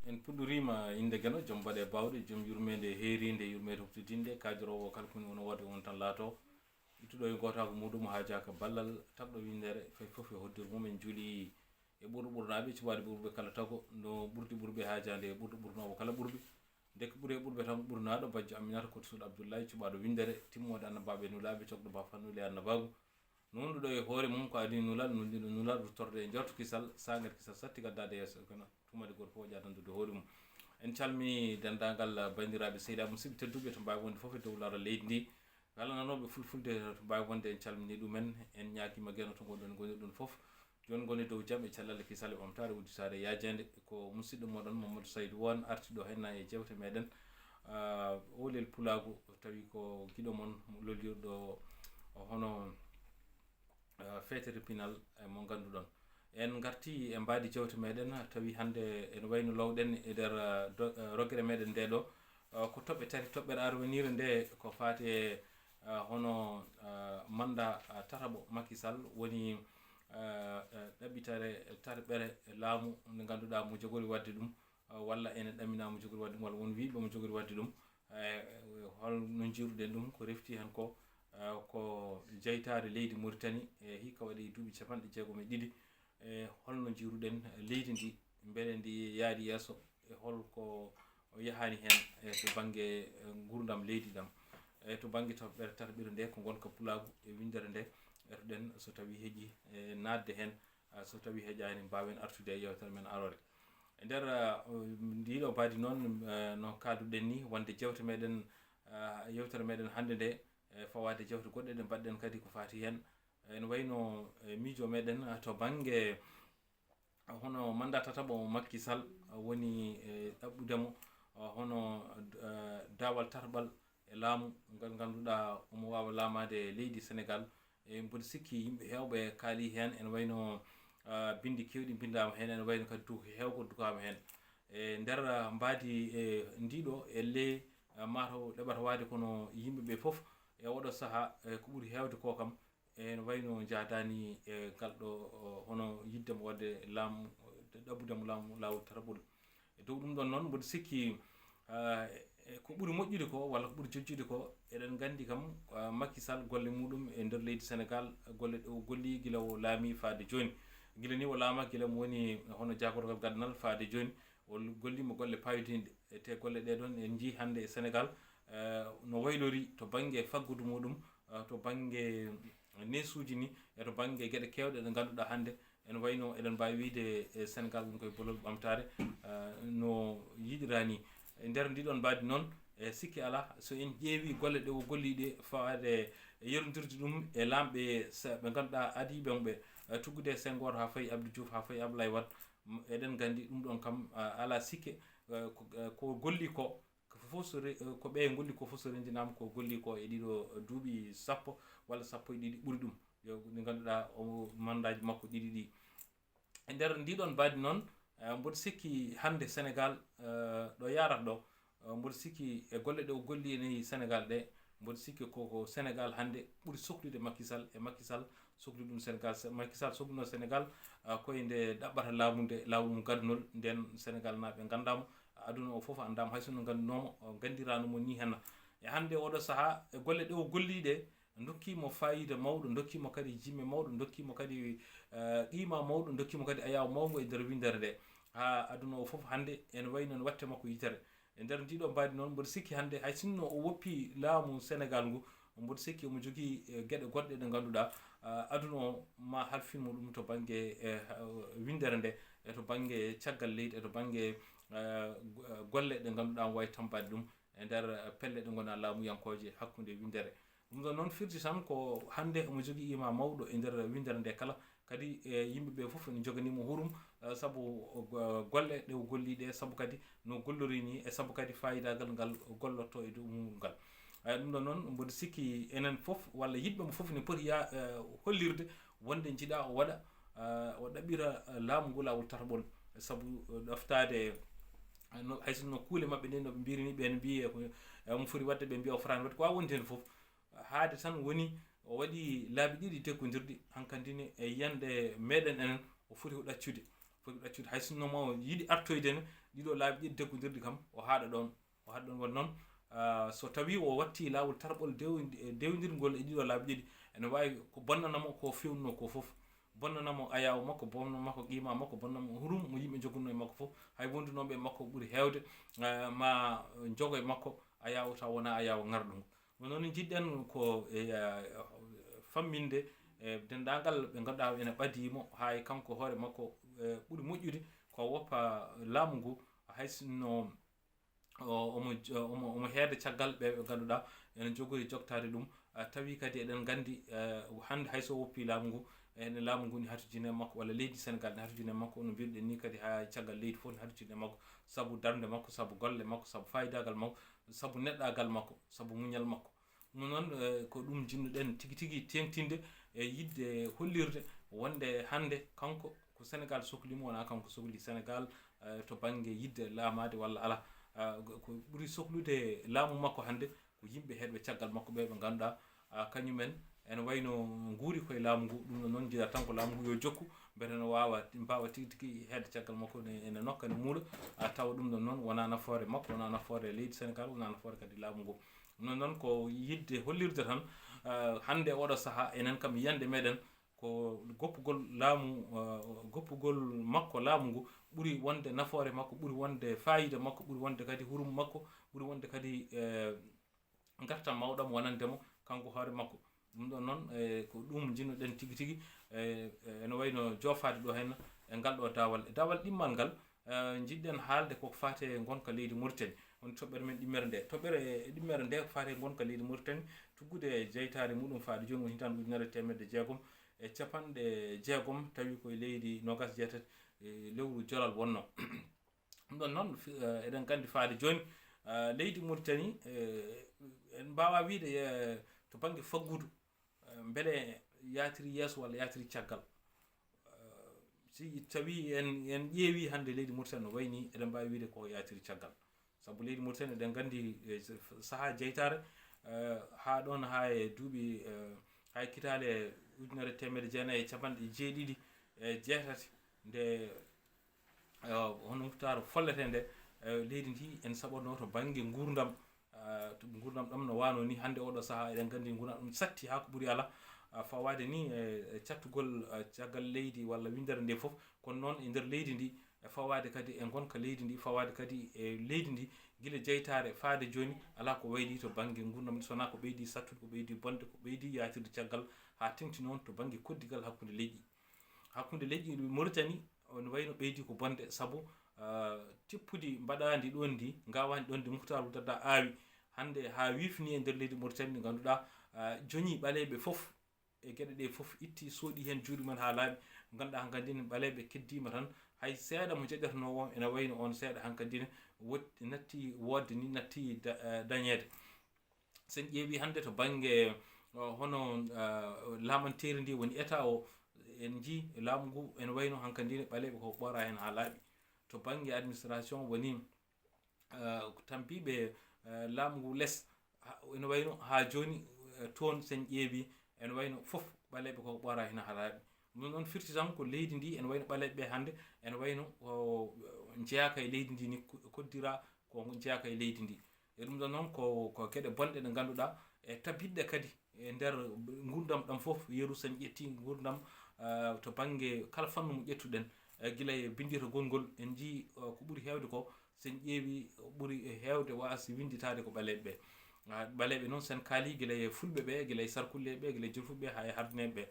en puɗɗorima inde geno joom mbaɗe bawɗe joom yurmede heeride yurmede huftidinde kajorowo kala koni wono wadde on tan laato ittuɗo e gotago muɗum ha jaka ballal tabɗo windere fay foof e hoddir mum en juuli e ɓurɗo ɓurnaɓe cibade ɓurɓe kala tago no ɓurdi ɓurɓe haajade ɓurɗo ɓurnowo kala ɓurɓe deke ɓuuri e ɓurɓe tan ɓurnaɗo bajjo aminata koto suuɗo abdoullahi cuɓaɗo windere timmode annabaɓe nulaɓe cogɗo ba fannule annabagu nunɗuɗo e hoore mum ko adi nulal nunɗiɗo nulal ruttorde e jorto kisal sagar kisal satti gaddade yesso kono tumade goto fof ƴadandude hoore mum en calmini dendagal bandiraɓe seyɗa musidɓe tedduɓe to mbawi wonde foof e dow lawol leydi ndi kala nanoɓe fulfulde to mbawi wonde en calmini ɗumen en ñaguima gueno to gonɗon goniɗon foof joni goni dow jaam e cellal e kisal e ɓamtare udditare yajede ko musidɗo moɗon Mamadou Saydou won artiɗo henna e jewte meɗen olel pulagu tawi ko guiɗo moon lollirɗo hono feetere pinal mo ganduɗon en garti e mbadi jewte meɗen tawi hande en wayno lowɗen e nder roguere meɗen nde ɗo ko toɓɓe tati toɓɓere arwenire nde ko fati e hono mandat tataɓo Makki SAL woni ɗaɓɓitare tarɓere laamu nde ganduɗa mo jogori wadde ɗum walla ene ɗamina mo jogori wadde ɗum walla won wiɓe mo jogori wadde ɗum holno jiruɗen ɗum ko refti hen ko ko jeytaare leydi Muritani e hikka waɗi duuɓi 62 e holno jiruɗen leydi ndi beele ndi yaadi yesso e holko yahani hen e to banggue gurdam leydi ɗam e to banggue toɓɓere tarɓire nde ko gonka pulagu e windere nde etoɗen so tawi heeƴi e nadde hen so tawi heeƴani mbawen artude e yewtere men arore e nder ndiɗo baadi noon no kalduɗen ni wonde jewte meɗen yewtere meɗen hande nde fawade jewte goɗɗe ɗe mbaɗɗen kadi ko fati hen ene wayno miijo meɗen to banggue hono mandat tataɓo Makki SAL woni ɗaɓɓudemo hono dawal tarɓal e laamu ngal ganduɗa omo wawa laamade leydi Sénégal e mboɗo sikki yimɓe hewɓe kaali hen ene wayno bindi kewɗi bindama hen ene wayno kadi hewgo dugama hen e nder mbadi e ndiɗo elle mataw ɗeɓata wade kono yimɓeɓe foof e oɗo saaha ko ɓuuri hewde ko kam ene wayno jadani e galɗo hono yiddemo wadde laamu ɗaɓɓudemo laamu lawol tataɓol e dow ɗum ɗon noon mboɗo sikki ko ɓuuri moƴƴude ko walla ko ɓuuri jojjude ko eɗen gandi kam Makki SAL golle muɗum e nder leydi Sénégal golle ɗe o golli guila o laami faade joni guila ni o laama guila mo woni hono jagorgal gaddanal faade joni o gollima golle payodinde te golle ɗe ɗon en jii hande e Sénégal no waylori to banggue faggudu muɗum to banggue nesuji ni e to banggue gueɗe kewɗe ɗe ganduɗa hande ene wayno eɗen mbawi wiide e Sénégal woni koye bolol ɓamtare no yiɗirani e nder ndiɗon mbadi noon e sikki ala so en ƴeewi golle ɗe o golliɗe fawade yerodirde ɗum e lamɓe ɓe ganduɗa adiɓe ɓe tuggude e Senghor ha fayi Abdou Diouf ha fayi Abdoulaye Wade eɗen gandi ɗum ɗon kam ala sikke ko golli ko fof ko ɓe golli ko fof so rendinama ko golli ko e ɗiɗo duuɓi 10 walla 12 ɓuuri ɗum ɗi ganduɗa o mandaji makko ɗiɗi ɗi e nder ndiɗon mbadi noon mboɗo sikki hande Sénégal ɗo yarata ɗo mboɗo sikki e golle ɗe o golli ene Sénégal ɗe mboɗo sikki koko Sénégal hande ɓuuri sohlude Makki SAL e Makki SAL sohli ɗum Sénégal Makki SAL sohluno Sénégal koye nde ɗaɓɓata laamude lawol mum gadunol nden Sénégal naaɓe gandamo aduna o foof andama haysono gandunomo gandiranomo ni henna e hande oɗo saaha e golle ɗe o golliɗe dokkimo fayida mawɗo dokkimo kadi jimme mawɗo dokkimo kadi qima mawɗo dokkimo kadi ayaw mawgo e nder windere nde ha aduna o foof hande ene wayno ne watte makko yitere e nder ndiɗo mbadi noon mboɗo sikki hande hay sinno o woppi laamu Sénégal ngu mboɗo sikki omo jogui gueɗe goɗɗe ɗe ganduɗa aduna o ma halfinmo ɗum to banggue windere nde e to banggue caggal leydi e to banggue golle ɗe ganduɗa wawi tampade ɗum e nder pelle ɗe gona laamuyankoje hakkude windere ɗum ɗon noon firti tan ko hande omo jogui ima mawɗo e nder windere nde kala kadi yimɓeɓe foof ne joganimo hurum saabu golle ɗe o golli ɗe saabu kadi no gollori ni e saabu kadi fayidagal ngal gollotto e dow mum ngal ɗum ɗon noon mboɗo sikki enen foof walla yidɓemo foof ne poti hollirde wonde jiiɗa o waɗa o ɗaɓɓira laamu ngu lawol tataɓol saabu ɗoftade hayso no kuule mabɓe nde noɓe mbiri ni ɓen mbi omo foti wadde ɓe mbiya o fotani wadde ko wawi wonde hen foof haade tan woni o waɗi laabi ɗiɗi tekkodirɗi hankkadine e yiyande meɗen enen o foti ko ɗaccude hay sinno ma yiiɗi artoyde ne ɗiɗo laabi ɗiɗi deggodirɗi kam o haɗa ɗon won noon so tawi o watti laawol tarɓol dewdirgol e ɗiɗo laabi ɗiɗi ene wawi ko bonnanamo ko fewnuno ko fof bonnanamo ayaw makko bonnanamo makko qima makko bonnanamo hurum mo yimɓe joguno e makko fof hay wondunoɓe e makko ɓuuri hewde ma jogo e makko ayaw taw wona ayaw ngarɗugo noon jiɗɗen ko famminde dendagal ɓe ganduɗa ene ɓadimo hay kanko hoore makko ɓuuri moƴƴude ko woppa laamu ngu haysinno omo heeda caggal ɓe ganduɗa ene jogori jogtade ɗum tawi kadi eɗen gandi hande hayso woppi laamu ngu ene laamu ngu ne hatujine makko walla leydi Sénégal ne hatujine makko no mbiruɗen ni kadi ha caggal leydi fof ne hatujine makko saabu darde makko saabu golle makko saabu fayidagal makko saabu neɗɗagal makko saabu muñal makko ɗum noon ko ɗum jinnuɗen tigui tigui tengtinde e yidde hollirde wonde hande kanko ko Sénégal sohlimo wona kanko sohli Sénégal to banggue yidde laamade walla ala ko ɓuuri sohlude laamu makko hande ko yimɓe heɗɓe caggal makko ɓe ganduɗa kañumen ene wayno guuri koye laamu ngu ɗum noon jiiɗa tan ko laamu ngu yo jokku beete no mbawa tigui tigui hedde caggal makko ene nokka ene muuɗa tawa ɗum ɗon noon wona nafoore makko wona nafoore leydi Sénégal wona nafoore kadi laamu ngu non noon ko yidde hollirde tan hande oɗo saaha enen kam yiyande meɗen ko goppugol laamu goppugol makko laamu ngu ɓuuri wonde nafoore makko ɓuuri wonde fayida makko ɓuuri wonde kadi hurum makko ɓuuri wonde kadi gartam mawɗam wonandemo kanko hoore makko ɗum ɗon noon ko ɗum jinnoɗen tigui tigui ene wayno jofade ɗo hen e ngal ɗo dawal ɗimmal ngal jiɗɗen haalde koko fate gonka leydi Mauritanie on toɓɓere men ɗimmere nde toɓɓere ɗimmere nde ko fate gonka leydi Mauritanie tuggude jeytare muɗum faade joni woni hitande ujunere temedde jeegom e capanɗe jeegom tawi koye leydi nogas jeetati lewru jolal wonno ɗum ɗon noon eɗen gandi faade joni leydi Mauritanie en mbawa wiide to banggue faggudu beele yatiri yesso walla yatiri caggal si tawi en ƴeewi hande leydi Mauritanie no wayni eɗen mbawi wiide ko yatiri caggal saabu leydi Mauritanie eɗen gandi saaha jeytare ha ɗon ha e duuɓi hay kitale ujunere temedde jeenayyi e capanɗe jeeɗiɗi e jeetati nde hono muftaro follete nde leydi ndi en saɓono to banggue gurdam ɗam no wano ni hande oɗo saaha eɗen gandi gurdam ɗum satti ha ko ɓuuri ala fawade ni e cattugol caggal leydi walla windere nde foof kono noon e nder leydi ndi fawade kadi e gonka leydi ndi fawade kadi e leydi ndi guila jeytare faade joni ala ko wayli to banggue gurdam sona ko ɓeydi sattude ko ɓeydi bonde ko ɓeydi yatirde caggal ha tengti noon to banggue koddigal hakkude leydi Mauritanie no wayno ɓeydi ko bonde saabu tippudi mbaɗadi ɗon ndi gawadi ɗon ndi muhtaru dada aawi hande ha wifni e nder leydi Mauritanie ganduɗa joñi ɓaleɓe foof e gueɗe ɗe foof itti sooɗi hen juuɗe mumen ha laaɓi ganduɗa hankkadine ɓaleɓe keddima tan hay seeɗa mo jaƴatono ene wayno on seeɗa hankkadine natti wodde ni natti dañede sen ƴeewi hande to banggue hono lamanteri ndi woni état o en jii laamu ngu ene wayno hankkadine ɓaleɓe ko ɓora hen ha laaɓi to banggue administration woni tampiɓe laamu ngu less ene wayno ha joni toon sen ƴeewi ene wayno foof ɓaleɓe ko ɓora hen ha laaɓi ɗum noon firti tan ko leydi ndi ene wayno ɓaleɓe hande ene wayno ko jeeyaka e leydi ndi ni koddira ko jeeyaka e leydi ndi e ɗum ɗon noon ko gueɗe bonɗe ɗe ganduɗa e tabitɗe kadi e nder gurdam ɗam foof yeeru sen ƴetti gurdam to banggue kala fannu mo ƴettuɗen guila e bindirgol ngol en jii ko ɓuuri hewde ko sen ƴeewi ɓuuri hewde wasi winditade ko ɓaleɓe ɓaleɓe noon sen kaali guila e fulɓe ɓe guila e sarkulleɓe guila e julfuɓe ha e hardineɓe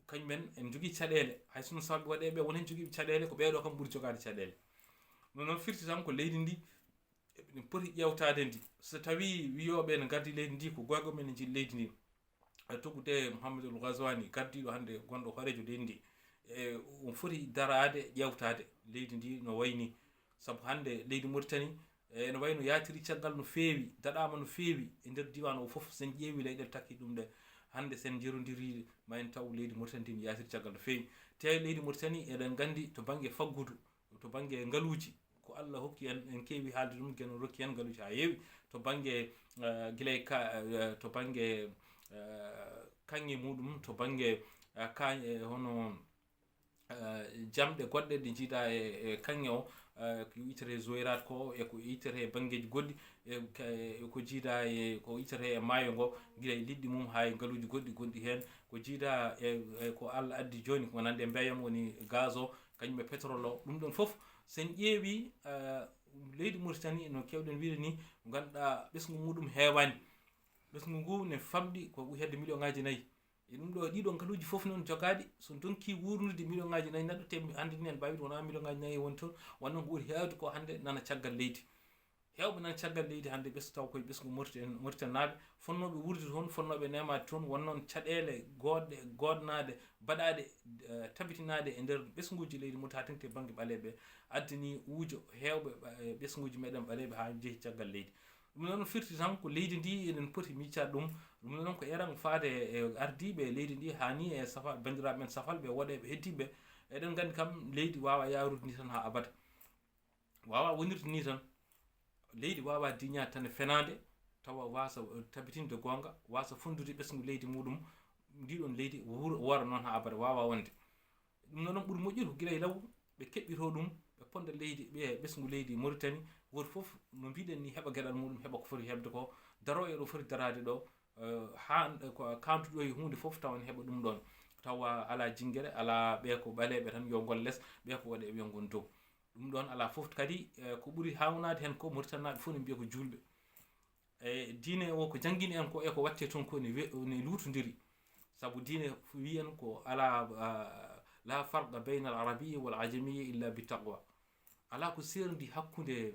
kañumen en jogui caɗele hay sono sawɓe waɗeɓe woni hen joguiɓe caɗele ko ɓeɗo kam ɓuuri jogade caɗele non noon firti tan ko leydi ndi ne poti ƴewtade ndi so tawi wiyoɓe ne gardi leydi ndi ko goygo men ne jiiɗi leydi ndi toggude Mouhamadoul Ghazouani gardiɗo hande gonɗo horejo leydi ndi e on foti darade ƴewtade leydi ndi no wayni saabu hande leydi Mauritanie ene wayno yatiri caggal no feewi daɗama no feewi e nder diwan o foof sen ƴeewi leyɗele takki ɗum ɗe hande sen jerodiri ma en taw leydi Mauritanie ndi yatiri caggal no feewi te leydi Mauritanie eɗen gandi to banggue faggudu to banggue ngaaluji ko Allah hokki en keewi haalde ɗum gueno rokki en ngaaluji ha heewi to banggue guilay to banggue kanŋe muɗum to banggue hono jamɗe goɗɗe ɗe jiiɗa e kanŋe o ko itere zoyrat ko e ko itere bangeji goɗɗi e ko jiida e ko itere e maayo ngo gila e liɗɗi mum ha e ngaluji goɗɗi gonɗi hen ko jiida e ko Allah addi joni ko nande mbeyam woni gaz o kañum e pétrole o ɗum ɗon fof sen ƴeewi leydi Mauritanie no kewɗen wiide ni ganduɗa ɓesgu muɗum heewani ɓesgu ngu ne famɗi ko hedde million ngaji 4 e ɗum ɗo ɗiɗon ngaluji fof noon jogaɗi so donki wurnude million ngaji 4 neɗɗo te hande ni en mbawi wona million ngaji 4 woni toon wonno ko ɓuuri heewde ko hande nana caggal leydi hewɓe nana caggal leydi hande ɓesgu taw koye ɓesgu Mauritanie naaɓe fonnoɓe wurde toon fonnoɓe nemade toon wonnoon caɗele goɗɗe godnade baɗaɗe tabitinade e nder ɓesguji leydi muta tengte banggue ɓaleɓe addani uujo hewɓe ɓesguji meɗen ɓaleɓe ha jeehi caggal leydi ɗum noon firti tan ko leydi ndi eɗen poti miccade ɗum ɗum noon ko eran faade e ardiɓe leydi ndi hani e safa bandiraɓe men safalɓe woɗeɓe heddiɓe eɗen gandi kam leydi wawa yarude ni tan ha abada wawa wonirde ni tan leydi wawa diñade tan e fenade tawa wasa tabitinde gonga wasa fondude ɓesgu leydi muɗum ndiɗon leydi wora noon ha abada wawa wonde ɗum noon ɓuuri moƴƴude ko guila e law ɓe keɓɓito ɗum ɓe ponda leydi ɓe ɓesgu leydi Mauritanie woto foof no mbiɗen ni heɓa gueɗal muɗum heɓa ko foti hebde ko daro e ɗo foti darade ɗo ha ko kamtuɗo e hunde foof tawa ne heɓa ɗum ɗon tawa ala jinguere ala ɓe ko ɓaleɓe tan yo gol less ɓe ko waɗe yo gon dow ɗum ɗon ala foof kadi ko ɓuuri hawnade hen ko Mauritanie naɓe fof ne mbiya ko julɓe e diine o ko jangguini en ko eko watte toon ko ne lutodiri saabu diine wiyen ko ala la farqa bayna al arabiyyi wal ajamiyyi illa bi taqwa ala ko serdi hakkude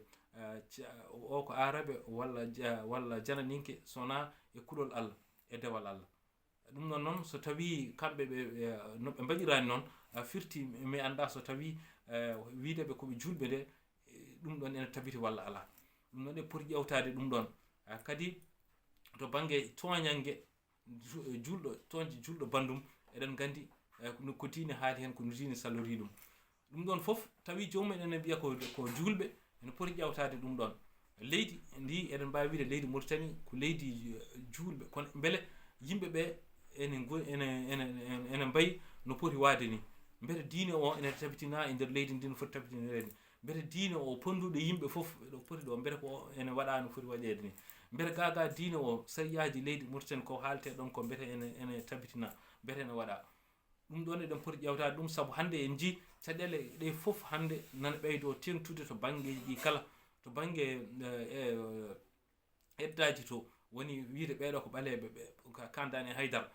o ko arabe walla jananinke sona e kulol Allah e dewal Allah ɗum noon noon so tawi kamɓe ɓe no ɓe mbaɗirani noon firti mi anda so tawi wideɓe koɓe julɓe nde ɗum ɗon ene tabiti walla ala ɗum noon e poti ƴewtade ɗum ɗon kadi to banggue toñangue julɗo bandum eɗen gandi ko diine haali hen ko no diine salori ɗum ɗon foof tawi jomumen ene mbiya ko julɓe ene poti ƴewtade ɗum ɗon leydi ndi eɗen mbawi wiide leydi Mauritanie ko leydi julɓe kono beele yimɓeɓe ene mbayi no poti waade ni mbete diine o ene tabitina e nder leydi ndi no foti tabitinirede mbete diine o ponduɗo yimɓe foof ɗo poti ɗo mbete ko ene waɗa no foti waɗede ni mbete gaga diine o sariyaji leydi Mauritanie ko haalte ɗon ko mbete ene tabitina mbete ene waɗa ɗum ɗon eɗen poti ƴewtade ɗum saabu hande en jii caɗele ɗe foof hande nana ɓeydo tengtude to banggueji ɗi kala to banggue eddaji to woni wiide ɓeɗo ko ɓaleɓe ɓe kandani e haydara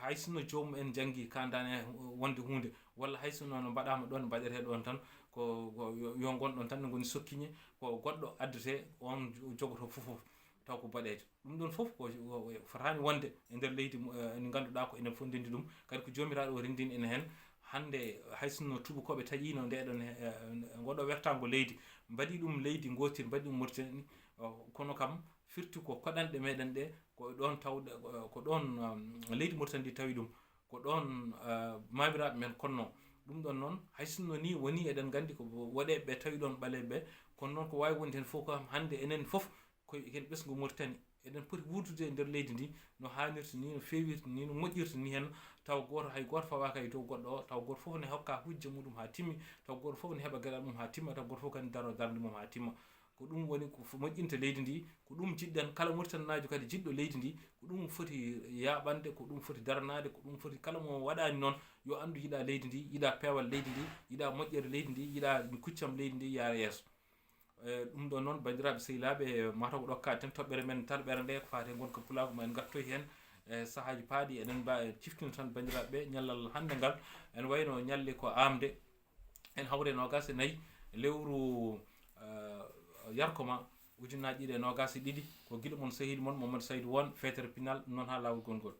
hay sinno jomum en janggi kandani e wonde hunde walla hay sinno no mbaɗama ɗon mbaɗete ɗon tan ko yo gonɗon tan ne goni sokkiñe ko goɗɗo addete on jogoto foof taw ko baɗede ɗum ɗon foof ko fotani wonde e nder leydi ndi ganduɗa ko enen fof ndendi ɗum kadi ko jomiraɗo o rendini ene hen hande hay sinno tubakoɓe taƴino ndeɗon goɗɗo wertago leydi mbaɗi ɗum leydi gotir mbaɗi ɗum Mauritanie kono kam firti ko koɗanɗe meɗen ɗe ko ɗon tawde ko ɗon leydi Mauritanie ndi tawi ɗum ko ɗon mamiraɓe men konno ɗum ɗon noon hay sinno ni woni eɗen gandi ko waɗeɓe tawi ɗon ɓaleɓe kono noon ko wawi wonde hen fof kam hande enen fof koyen ɓesgu Mauritanie eɗen poti wurdude e nder leydi ndi no hannirta ni no fewirta ni no moƴƴirta ni hen taw goto hay goto fawaka e dow goɗɗo o taw goto foof ne hokka hujja muɗum ha timmi taw goto foof ne heeɓa gueɗal mum ha timma taw goto foof kadi daro darde mum ha timma ko ɗum woni ko moƴƴinta leydi ndi ko ɗum jiɗɗen kala Mauritanajo kadi jiɗɗo leydi ndi ko ɗum foti yaɓande ko ɗum foti daranade ko ɗum foti kala mo waɗani noon yo andu yiɗa leydi ndi yiɗa peewal leydi ndi yiɗa moƴƴere leydi ndi yiɗa kuccam leydi ndi yaara yeeso ɗum ɗon noon bandiraɓe sehilaɓe mataw ko ɗokka tan toɓɓere men talɓere nde ko fate gonka pulago ma en gattoy hen sahaji paaɗi eɗen mbawi ciftina tan bandiraɓe ñallal hande ngal en wayno ñalle ko amde en hawre nogas e nayyi lewru yarkoma ujunnaji ɗiɗi e nogas e ɗiɗi ko guiɗo moon sehil moon Mamadou Saydou Wone fetere pinal ɗum noon ha lawol gongol